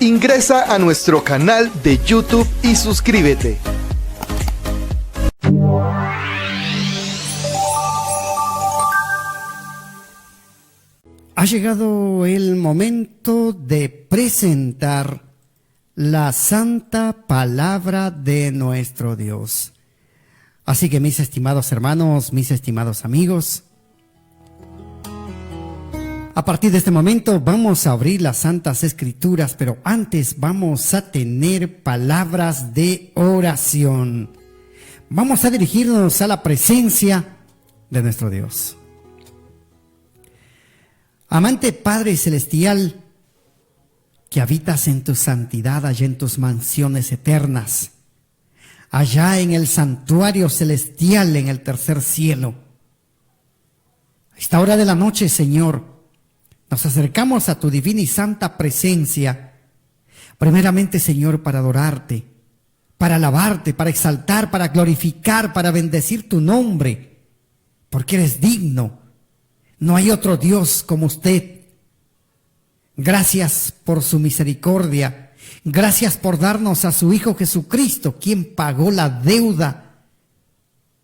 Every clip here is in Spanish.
Ingresa a nuestro canal de YouTube y suscríbete. Ha llegado el momento de presentar la santa palabra de nuestro Dios. Así que mis estimados hermanos, mis estimados amigos, a partir de este momento vamos a abrir las Santas Escrituras, pero antes vamos a tener palabras de oración. Vamos a dirigirnos a la presencia de nuestro Dios. Amante Padre Celestial, que habitas en tu santidad, allá en tus mansiones eternas, allá en el santuario celestial, en el tercer cielo. A esta hora de la noche, Señor, nos acercamos a tu divina y santa presencia, primeramente, Señor, para adorarte, para alabarte, para exaltar, para glorificar, para bendecir tu nombre, porque eres digno. No hay otro Dios como usted. Gracias por su misericordia. Gracias por darnos a su Hijo Jesucristo, quien pagó la deuda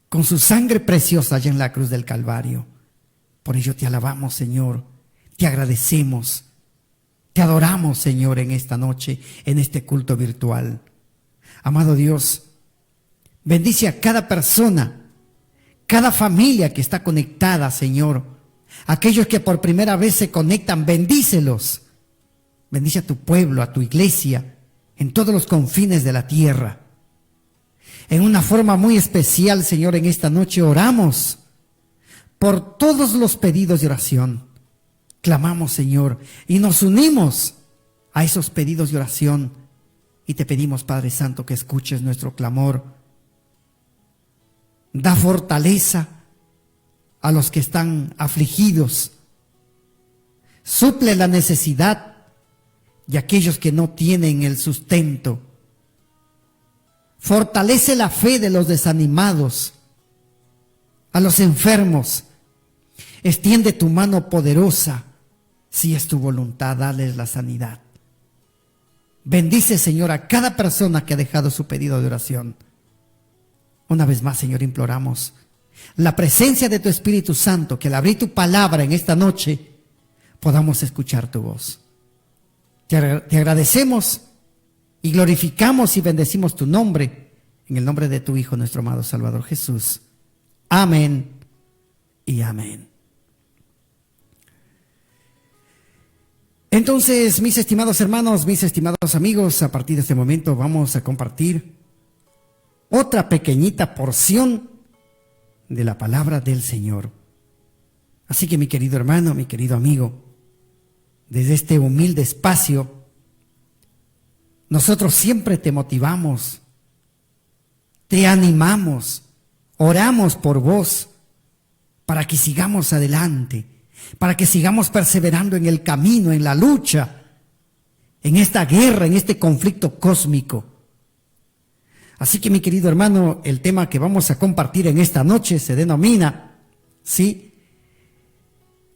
con su sangre preciosa allá en la cruz del Calvario. Por ello te alabamos, Señor. Te agradecemos. Te adoramos, Señor, en esta noche, en este culto virtual. Amado Dios, bendice a cada persona, cada familia que está conectada, Señor. Aquellos que por primera vez se conectan, bendícelos. Bendice a tu pueblo, a tu iglesia, en todos los confines de la tierra. En una forma muy especial, Señor, en esta noche oramos por todos los pedidos de oración. Clamamos, Señor, y nos unimos a esos pedidos de oración. Y te pedimos, Padre Santo, que escuches nuestro clamor. Da fortaleza a los que están afligidos. Suple la necesidad de aquellos que no tienen el sustento. Fortalece la fe de los desanimados, a los enfermos. Extiende tu mano poderosa, si es tu voluntad, dales la sanidad. Bendice, Señor, a cada persona que ha dejado su pedido de oración. Una vez más, Señor, imploramos la presencia de tu Espíritu Santo, que al abrir tu palabra en esta noche podamos escuchar tu voz. Te agradecemos y glorificamos y bendecimos tu nombre, en el nombre de tu Hijo, nuestro amado Salvador Jesús. Amén y amén. Entonces, mis estimados hermanos, mis estimados amigos, a partir de este momento vamos a compartir otra pequeñita porción de la palabra del Señor. Así que, mi querido hermano, mi querido amigo, desde este humilde espacio, nosotros siempre te motivamos, te animamos, oramos por vos, para que sigamos adelante, para que sigamos perseverando en el camino, en la lucha, en esta guerra, en este conflicto cósmico. Así que, mi querido hermano, el tema que vamos a compartir en esta noche se denomina, ¿sí?,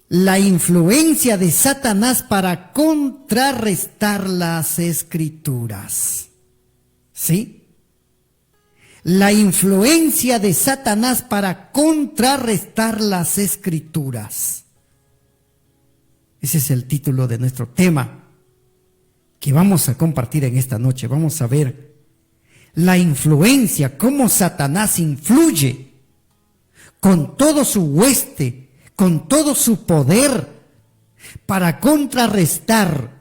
la influencia de Satanás para contrarrestar las Escrituras. ¿Sí? La influencia de Satanás para contrarrestar las Escrituras. Ese es el título de nuestro tema que vamos a compartir en esta noche. Vamos a ver la influencia, cómo Satanás influye con todo su hueste, con todo su poder, para contrarrestar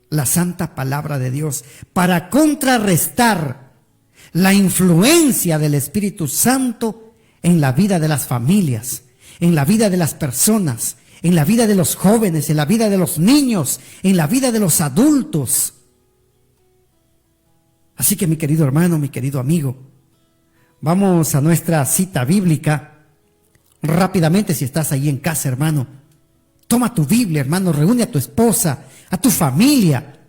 la santa palabra de Dios, para contrarrestar la influencia del Espíritu Santo en la vida de las familias, en la vida de las personas, en la vida de los jóvenes, en la vida de los niños, en la vida de los adultos. Así que, mi querido hermano, mi querido amigo, vamos a nuestra cita bíblica. Rápidamente, si estás ahí en casa, hermano, toma tu Biblia, hermano, reúne a tu esposa, a tu familia,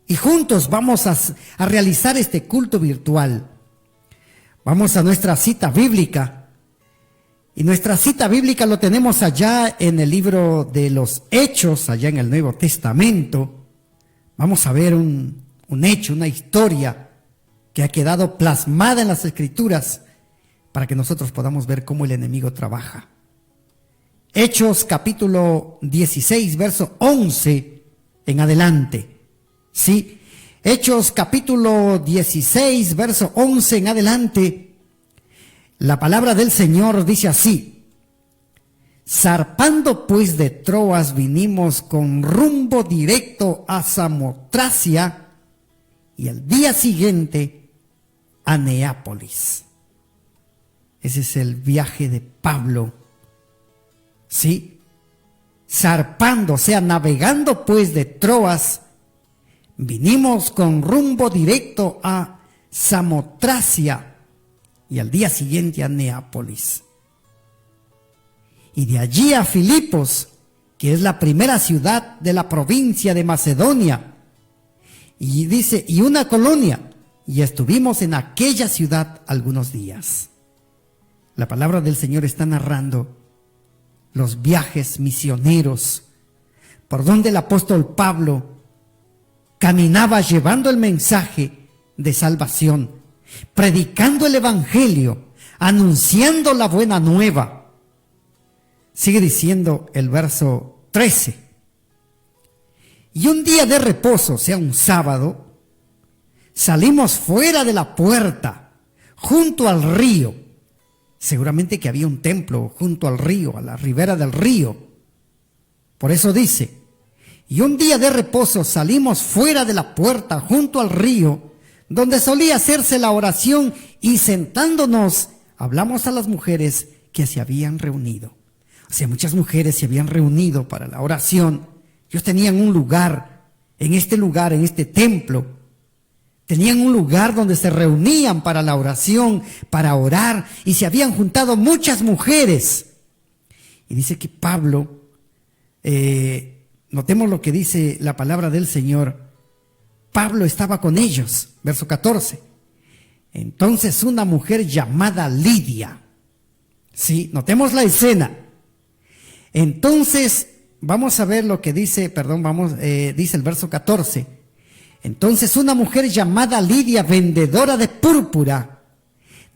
y juntos vamos a realizar este culto virtual. Vamos a nuestra cita bíblica Y nuestra cita bíblica lo tenemos allá en el libro de los Hechos, allá en el Nuevo Testamento. Vamos a ver un hecho, una historia que ha quedado plasmada en las Escrituras para que nosotros podamos ver cómo el enemigo trabaja. Hechos capítulo 16, verso 11 en adelante. ¿Sí? Hechos capítulo 16, verso 11 en adelante. La palabra del Señor dice así: zarpando pues de Troas vinimos con rumbo directo a Samotracia y al día siguiente a Neápolis. Ese es el viaje de Pablo. ¿Sí? Zarpando, o sea, navegando pues de Troas, vinimos con rumbo directo a Samotracia y al día siguiente a Neápolis. Y de allí a Filipos, que es la primera ciudad de la provincia de Macedonia. Y dice, y una colonia, y estuvimos en aquella ciudad algunos días. La palabra del Señor está narrando los viajes misioneros por donde el apóstol Pablo caminaba llevando el mensaje de salvación, predicando el evangelio, anunciando la buena nueva. Sigue diciendo el verso 13. Y un día de reposo, o sea, un sábado, salimos fuera de la puerta, junto al río. Seguramente que había un templo junto al río, a la ribera del río. Por eso dice, y un día de reposo salimos fuera de la puerta, junto al río, donde solía hacerse la oración, y sentándonos, hablamos a las mujeres que se habían reunido. O sea, muchas mujeres se habían reunido para la oración. Ellos tenían un lugar, en este templo, tenían un lugar donde se reunían para la oración, para orar, y se habían juntado muchas mujeres. Y dice que Pablo, notemos lo que dice la palabra del Señor, Pablo estaba con ellos, verso 14. Entonces una mujer llamada Lidia, sí, notemos la escena. Entonces, vamos a ver lo que dice, dice el verso 14. Entonces una mujer llamada Lidia, vendedora de púrpura,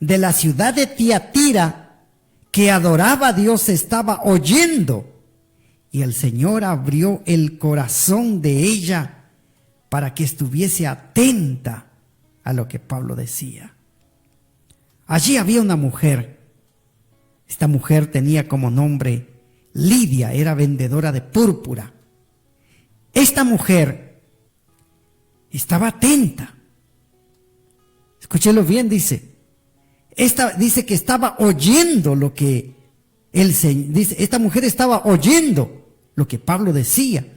de la ciudad de Tiatira, que adoraba a Dios, estaba oyendo, y el Señor abrió el corazón de ella para que estuviese atenta a lo que Pablo decía. Allí había una mujer. Esta mujer tenía como nombre Lidia, era vendedora de púrpura. Esta mujer estaba atenta. Escúchelo bien, dice. Dice que estaba oyendo lo que esta mujer estaba oyendo lo que Pablo decía.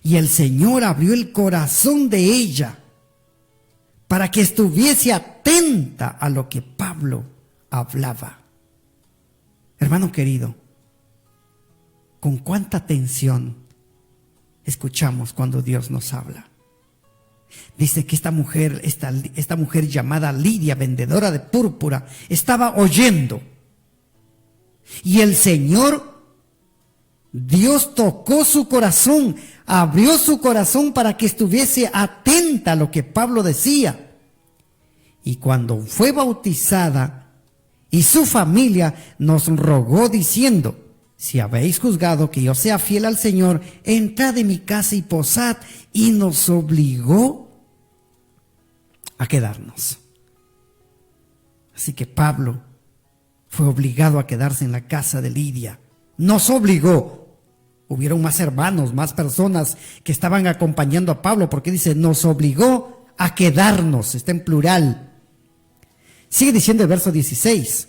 Y el Señor abrió el corazón de ella para que estuviese atenta a lo que Pablo hablaba. Hermano querido, con cuánta atención escuchamos cuando Dios nos habla. Dice que esta mujer llamada Lidia, vendedora de púrpura, estaba oyendo. Y el Señor, Dios tocó su corazón, abrió su corazón para que estuviese atenta a lo que Pablo decía. Y cuando fue bautizada y su familia, nos rogó diciendo: si habéis juzgado que yo sea fiel al Señor, entrad en mi casa y posad. Y nos obligó a quedarnos. Así que Pablo fue obligado a quedarse en la casa de Lidia. Nos obligó. Hubieron más hermanos, más personas que estaban acompañando a Pablo, porque dice, nos obligó a quedarnos, está en plural. Sigue diciendo el verso 16.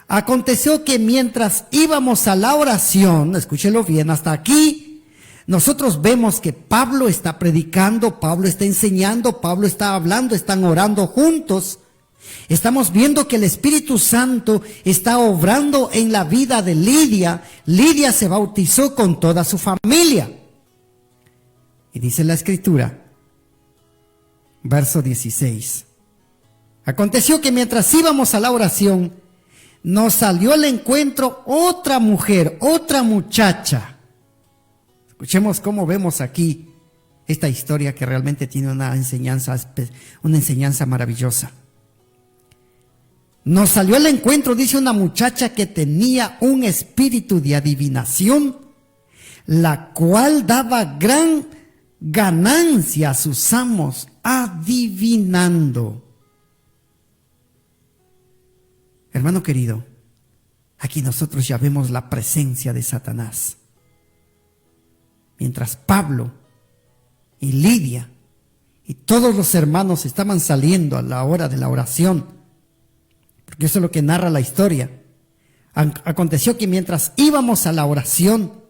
Aconteció que mientras íbamos a la oración, escúchelo bien, hasta aquí, nosotros vemos que Pablo está predicando, Pablo está enseñando, Pablo está hablando, están orando juntos. Estamos viendo que el Espíritu Santo está obrando en la vida de Lidia. Lidia se bautizó con toda su familia. Y dice la Escritura, verso 16. Aconteció que mientras íbamos a la oración, nos salió al encuentro otra mujer, otra muchacha. Escuchemos cómo vemos aquí esta historia que realmente tiene una enseñanza maravillosa. Nos salió al encuentro, dice, una muchacha que tenía un espíritu de adivinación, la cual daba gran ganancia a sus amos, adivinando. Hermano querido, aquí nosotros ya vemos la presencia de Satanás. Mientras Pablo y Lidia y todos los hermanos estaban saliendo a la hora de la oración, porque eso es lo que narra la historia, aconteció que mientras íbamos a la oración,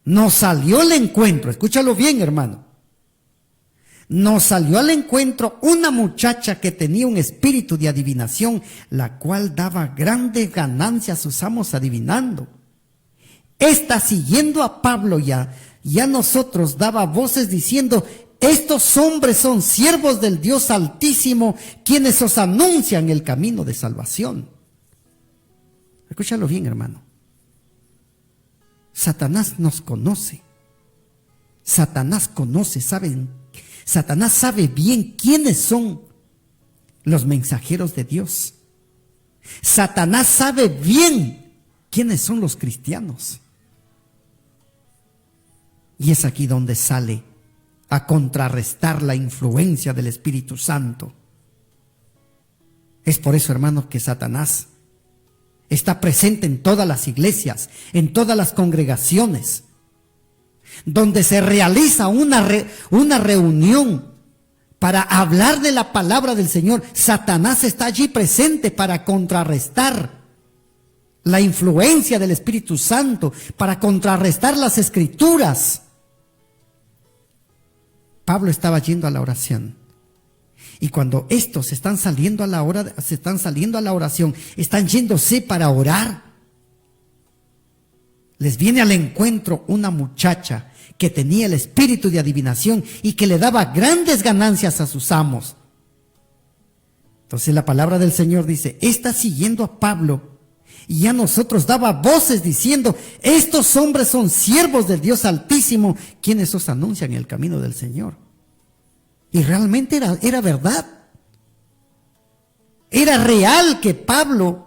nos salió al encuentro, escúchalo bien, hermano, nos salió al encuentro una muchacha que tenía un espíritu de adivinación, la cual daba grandes ganancias a sus amos adivinando. Esta, siguiendo a Pablo y a nosotros, daba voces diciendo: estos hombres son siervos del Dios Altísimo, quienes os anuncian el camino de salvación. Escúchalo bien, hermano. Satanás nos conoce. Satanás conoce, Satanás sabe bien quiénes son los mensajeros de Dios. Satanás sabe bien quiénes son los cristianos. Y es aquí donde sale a contrarrestar la influencia del Espíritu Santo. Es por eso, hermanos, que Satanás está presente en todas las iglesias, en todas las congregaciones, donde se realiza una reunión para hablar de la palabra del Señor. Satanás está allí presente para contrarrestar la influencia del Espíritu Santo, para contrarrestar las Escrituras. Pablo estaba yendo a la oración, y cuando estos están saliendo a la oración, están yéndose para orar, les viene al encuentro una muchacha que tenía el espíritu de adivinación y que le daba grandes ganancias a sus amos. Entonces la palabra del Señor dice: esta, siguiendo a Pablo y a nosotros, daba voces diciendo: estos hombres son siervos del Dios Altísimo, quienes os anuncian el camino del Señor. Y realmente era verdad. Era real que Pablo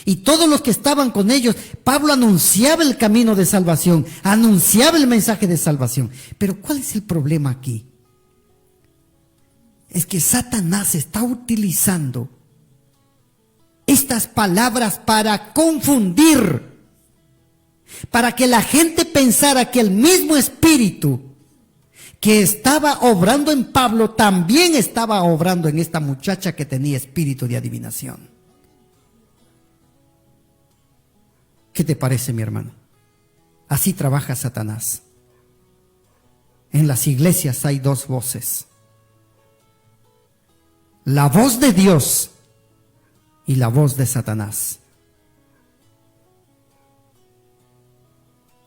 y todos los que estaban con ellos, Pablo anunciaba el camino de salvación, anunciaba el mensaje de salvación. Pero ¿cuál es el problema aquí? Es que Satanás está utilizando estas palabras para confundir, para que la gente pensara que el mismo espíritu que estaba obrando en Pablo también estaba obrando en esta muchacha que tenía espíritu de adivinación. ¿Qué te parece, mi hermano? Así trabaja Satanás. En las iglesias hay dos voces: la voz de Dios y la voz de Satanás.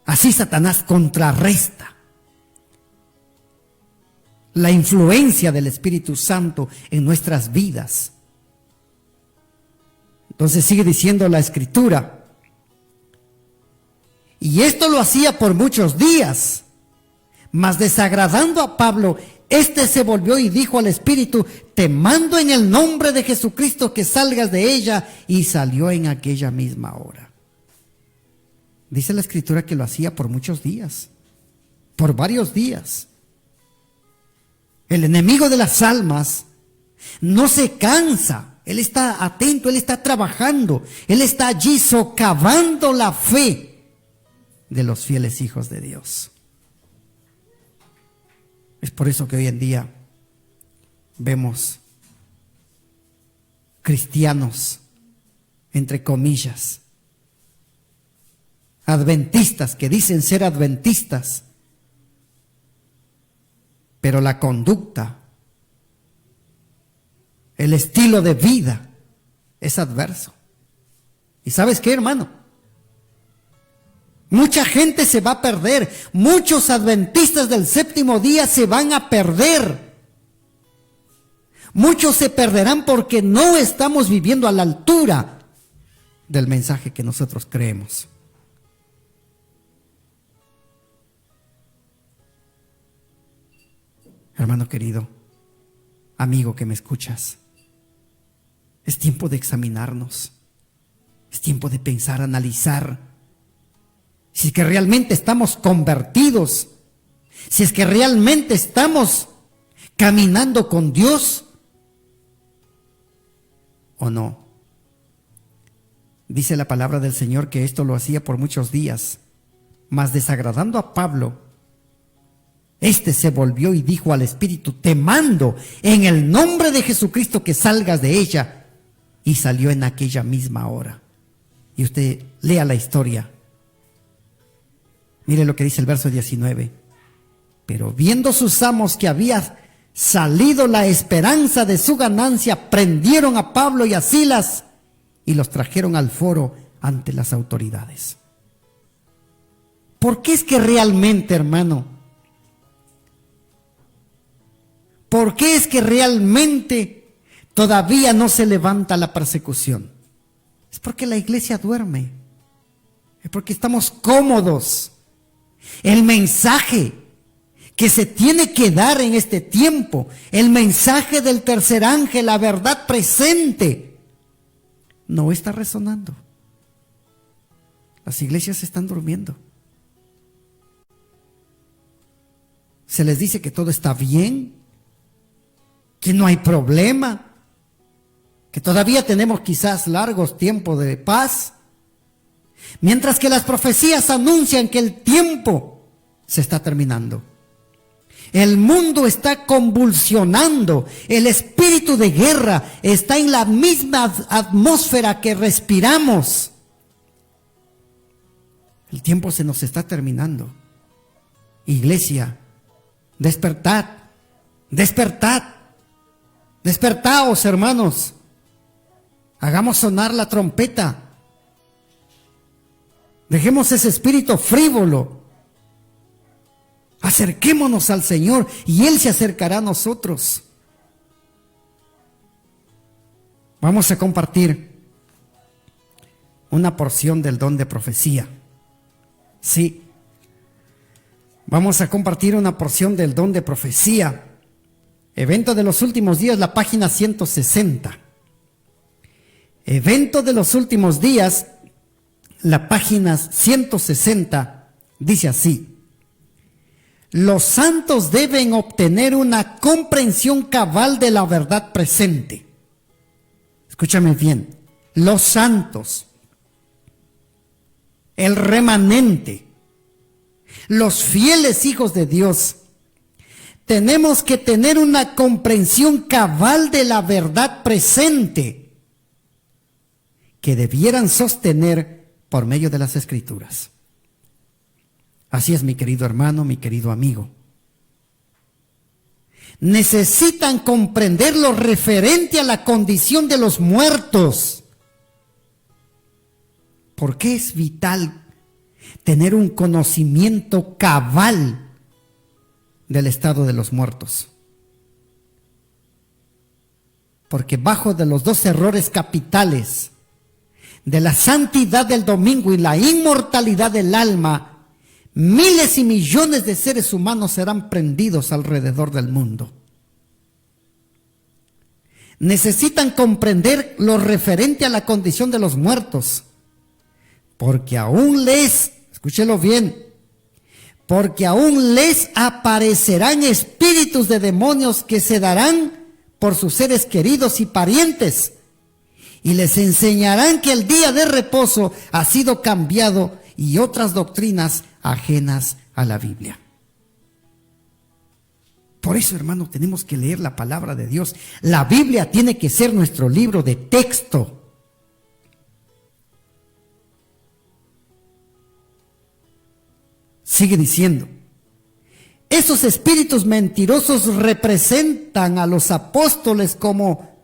Así Satanás contrarresta la influencia del Espíritu Santo en nuestras vidas. Entonces sigue diciendo la Escritura: y esto lo hacía por muchos días, mas desagradando a Pablo, este se volvió y dijo al Espíritu: te mando en el nombre de Jesucristo que salgas de ella. Y salió en aquella misma hora. Dice la Escritura que lo hacía por muchos días, por varios días. El enemigo de las almas no se cansa. Él está atento, él está trabajando, él está allí socavando la fe de los fieles hijos de Dios. Es por eso que hoy en día vemos cristianos, entre comillas, adventistas, que dicen ser adventistas, pero la conducta, el estilo de vida es adverso. ¿Y sabes qué, hermano? Mucha gente se va a perder. Muchos adventistas del séptimo día se van a perder. Muchos se perderán porque no estamos viviendo a la altura del mensaje que nosotros creemos. Hermano querido, amigo que me escuchas, es tiempo de examinarnos, es tiempo de pensar, analizar, si es que realmente estamos convertidos, si es que realmente estamos caminando con Dios o no. Dice la palabra del Señor que esto lo hacía por muchos días, mas desagradando a Pablo, este se volvió y dijo al Espíritu: te mando en el nombre de Jesucristo que salgas de ella. Y salió en aquella misma hora. Y usted lea la historia. Mire lo que dice el verso 19. Pero viendo sus amos que había salido la esperanza de su ganancia, prendieron a Pablo y a Silas y los trajeron al foro ante las autoridades. ¿Por qué es que realmente, hermano? ¿Por qué es que realmente todavía no se levanta la persecución? Es porque la iglesia duerme. Es porque estamos cómodos. El mensaje que se tiene que dar en este tiempo, el mensaje del tercer ángel, la verdad presente, no está resonando. Las iglesias están durmiendo. Se les dice que todo está bien, que no hay problema, que todavía tenemos quizás largos tiempos de paz, mientras que las profecías anuncian que el tiempo se está terminando. El mundo está convulsionando, el espíritu de guerra está en la misma atmósfera que respiramos. El tiempo se nos está terminando. Iglesia, despertad, despertad, despertaos, hermanos. Hagamos sonar la trompeta. Dejemos ese espíritu frívolo. Acerquémonos al Señor y Él se acercará a nosotros. Vamos a compartir una porción del don de profecía. Sí, vamos a compartir una porción del don de profecía. Evento de los últimos días, la página 160. Evento de los últimos días, la página 160, dice así: los santos deben obtener una comprensión cabal de la verdad presente. Escúchame bien, los santos, el remanente, los fieles hijos de Dios, tenemos que tener una comprensión cabal de la verdad presente que debieran sostener por medio de las Escrituras. Así es, mi querido hermano, mi querido amigo. Necesitan comprender lo referente a la condición de los muertos. ¿Por qué es vital tener un conocimiento cabal del estado de los muertos? Porque bajo de los dos errores capitales, de la santidad del domingo y la inmortalidad del alma, miles y millones de seres humanos serán prendidos alrededor del mundo. Necesitan comprender lo referente a la condición de los muertos, porque aún escúchelo bien, porque aún les aparecerán espíritus de demonios que se darán por sus seres queridos y parientes, y les enseñarán que el día de reposo ha sido cambiado y otras doctrinas ajenas a la Biblia. Por eso, hermano, tenemos que leer la palabra de Dios. La Biblia tiene que ser nuestro libro de texto. Sigue diciendo: esos espíritus mentirosos representan a los apóstoles como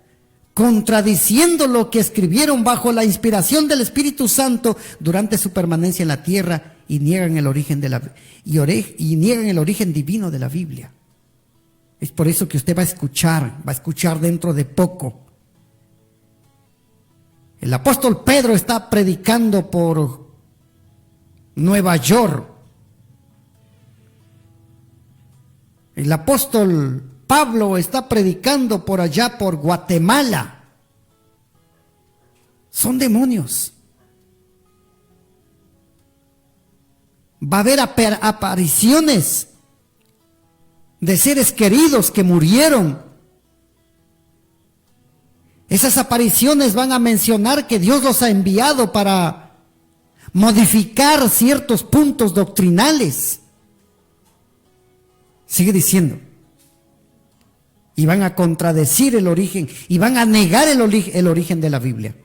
contradiciendo lo que escribieron bajo la inspiración del Espíritu Santo durante su permanencia en la tierra, y niegan el origen niegan el origen divino de la Biblia. Es por eso que usted va a escuchar dentro de poco El apóstol Pedro está predicando por Nueva York. El apóstol Pablo está predicando por allá, por Guatemala. Son demonios. Va a haber apariciones de seres queridos que murieron. Esas apariciones van a mencionar que Dios los ha enviado para modificar ciertos puntos doctrinales. Sigue diciendo. Y van a contradecir el origen, y van a negar el origen de la Biblia.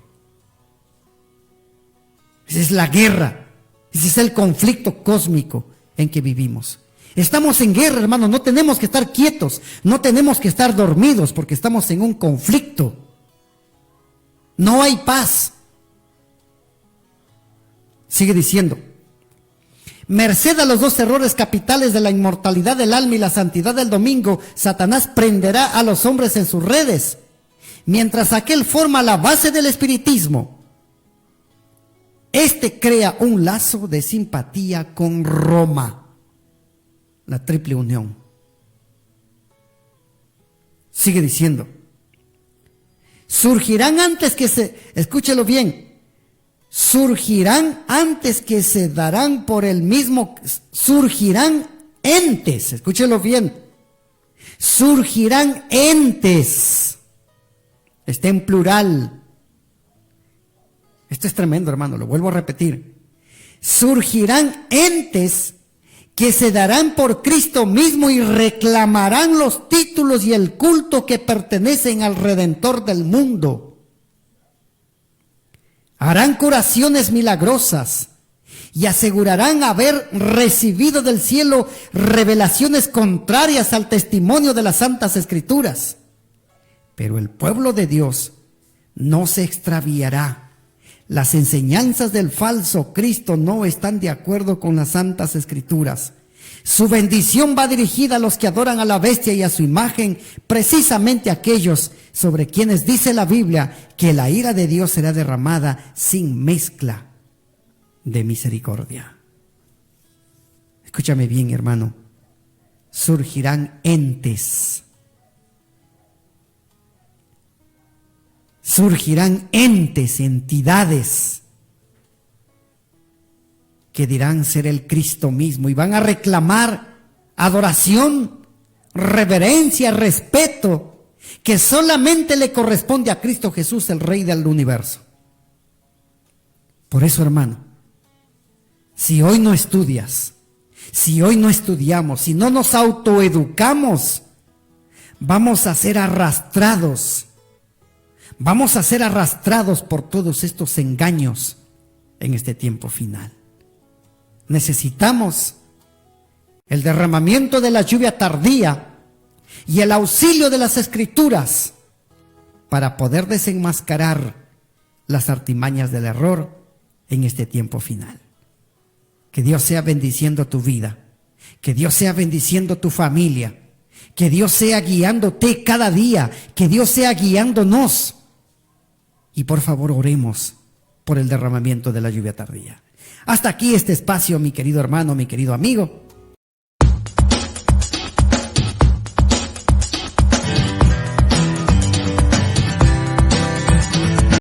Esa es la guerra. Ese es el conflicto cósmico en que vivimos. Estamos en guerra, hermanos, no tenemos que estar quietos, no tenemos que estar dormidos porque estamos en un conflicto. No hay paz. Sigue diciendo, merced a los dos errores capitales de la inmortalidad del alma y la santidad del domingo, Satanás prenderá a los hombres en sus redes, mientras aquel forma la base del espiritismo. Este crea un lazo de simpatía con Roma, la triple unión. Sigue diciendo, surgirán antes que escúchelo bien, surgirán antes que se darán por el mismo, surgirán entes, escúchelo bien, surgirán entes, está en plural. Esto es tremendo, hermano, lo vuelvo a repetir. Surgirán entes que se darán por Cristo mismo y reclamarán los títulos y el culto que pertenecen al Redentor del mundo. Harán curaciones milagrosas y asegurarán haber recibido del cielo revelaciones contrarias al testimonio de las Santas Escrituras. Pero el pueblo de Dios no se extraviará. Las enseñanzas del falso Cristo no están de acuerdo con las Santas Escrituras. Su bendición va dirigida a los que adoran a la bestia y a su imagen, precisamente aquellos sobre quienes dice la Biblia que la ira de Dios será derramada sin mezcla de misericordia. Escúchame bien, hermano. Surgirán entes. Surgirán entes, entidades que dirán ser el Cristo mismo y van a reclamar adoración, reverencia, respeto, que solamente le corresponde a Cristo Jesús, el Rey del universo. Por eso, hermano, si hoy no estudias, si hoy no estudiamos, si no nos autoeducamos, vamos a ser arrastrados. Vamos a ser arrastrados por todos estos engaños en este tiempo final. Necesitamos el derramamiento de la lluvia tardía y el auxilio de las Escrituras para poder desenmascarar las artimañas del error en este tiempo final. Que Dios sea bendiciendo tu vida, que Dios sea bendiciendo tu familia, que Dios sea guiándote cada día, que Dios sea guiándonos. Y por favor oremos por el derramamiento de la lluvia tardía. Hasta aquí este espacio, mi querido hermano, mi querido amigo.